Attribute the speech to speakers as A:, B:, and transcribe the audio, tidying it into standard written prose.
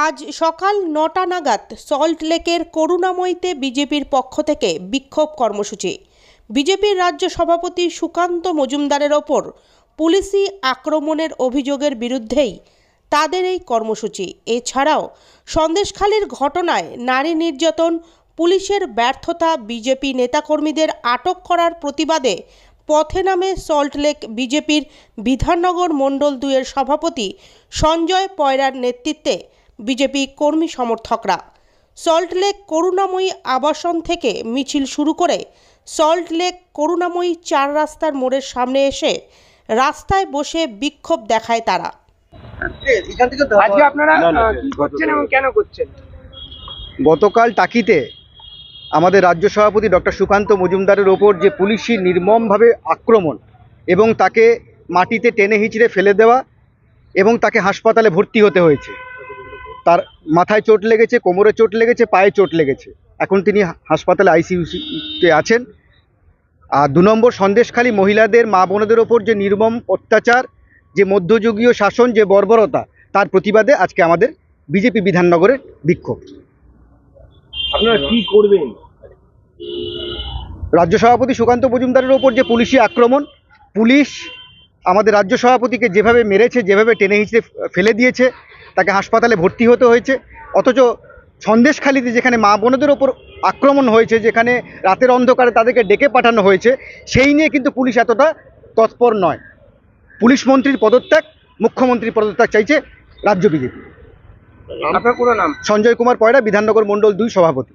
A: আজ সকাল ৯টা নাগাদ সল্টলেকের করুণাময়ীতে বিজেপির পক্ষ থেকে বিক্ষোভ কর্মসূচি। বিজেপির রাজ্য সভাপতি সুকান্ত মজুমদারের ওপর পুলিশি আক্রমণের অভিযোগের বিরুদ্ধেই তাদের এই কর্মসূচি। এছাড়াও সন্দেশখালীর ঘটনায় নারী নির্যাতন, পুলিশের ব্যর্থতা, বিজেপি নেতাকর্মীদের আটক করার প্রতিবাদে পথে নামে সল্টলেক বিজেপির বিধাননগর মণ্ডল 2-এর সভাপতি সঞ্জয় পয়রার নেতৃত্বে বিজেপি কর্মী সমর্থকরা। সল্টলেক করুণাময়ী আবাসন থেকে মিছিল শুরু করে সল্টলেক করুণাময়ী 4 রাস্তার মোড়ের সামনে এসে রাস্তায় বসে বিক্ষোভ দেখায় তারা।
B: আজকে আপনারা কি করছেন এবং কেন করছেন?
C: গতকাল টাকিতে আমাদের রাজ্য সভাপতি ডক্টর সুকান্ত মজুমদারের ওপর যে পুলিশি নির্মমভাবে আক্রমণ এবং তাকে মাটিতে টেনে হিঁচড়ে ফেলে দেওয়া এবং তাকে হাসপাতালে ভর্তি হতে হয়েছে। তার মাথায় চোট লেগেছে, কোমরে চোট লেগেছে, পায়ে চোট লেগেছে। এখন তিনি হাসপাতালে আইসিইউতে আছেন। আর 2 নম্বর, সন্দেশখালী মহিলাদের, মা বোনদের ওপর যে নির্মম অত্যাচার, যে মধ্যযুগীয় শাসন, যে বর্বরতা, তার প্রতিবাদে আজকে আমাদের বিজেপি বিধাননগরের বিক্ষোভ।
B: আপনারা কি করবেন?
C: রাজ্য সভাপতি সুকান্ত মজুমদারের ওপর যে পুলিশি আক্রমণ, পুলিশ আমাদের রাজ্য সভাপতিকে যেভাবে মেরেছে, যেভাবে টেনে হিঁচড়ে ফেলে দিয়েছে, তাকে হাসপাতালে ভর্তি হতে হয়েছে, অথচ সন্দেশখালীতে যেখানে মা বোনদের ওপর আক্রমণ হয়েছে, যেখানে রাতের অন্ধকারে তাদেরকে ডেকে পাঠানো হয়েছে, সেই নিয়ে কিন্তু পুলিশ এতটা তৎপর নয়। পুলিশ মন্ত্রীর পদত্যাগ, মুখ্যমন্ত্রীর পদত্যাগ চাইছে রাজ্য বিজেপি।
B: আপনার পুরো নাম?
C: সঞ্জয় কুমার পয়রা, বিধাননগর মণ্ডল 2 সভাপতি।